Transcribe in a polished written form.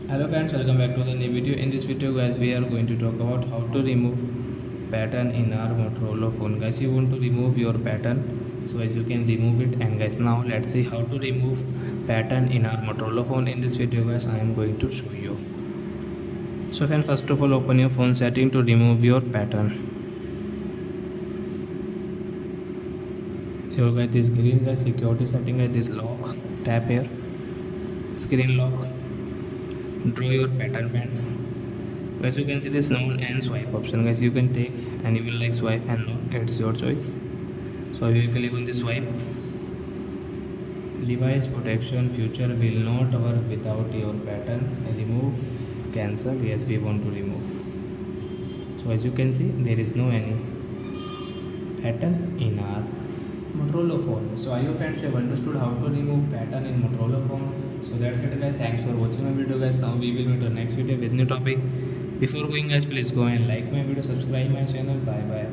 Hello friends, welcome back to the new video. In this video guys, we are going to talk about how to remove pattern in our Motorola phone. Guys, you want to remove your pattern, so as you can remove it. And guys, now let's see how to remove pattern in our Motorola phone. In this video guys, I am going to show you. So friends, first of all, open your phone setting to remove your pattern. Here guys, this green guys, security setting guys, this lock, tap here, screen lock, draw your pattern bands. Guys, you can see this known and swipe option. Guys, you can take and you will like swipe and not, it's your choice. So you will click on the swipe. Device protection future will not work without your pattern. Remove, cancel. Yes, we want to remove. So as you can see, there is no any pattern in our Motorola phone. So I hope friends you have understood how to remove pattern in Motorola phone. So that's it guys, thanks for watching my video guys. Now we will meet on next video with new topic. Before going guys, please go and like my video, subscribe my channel. Bye bye.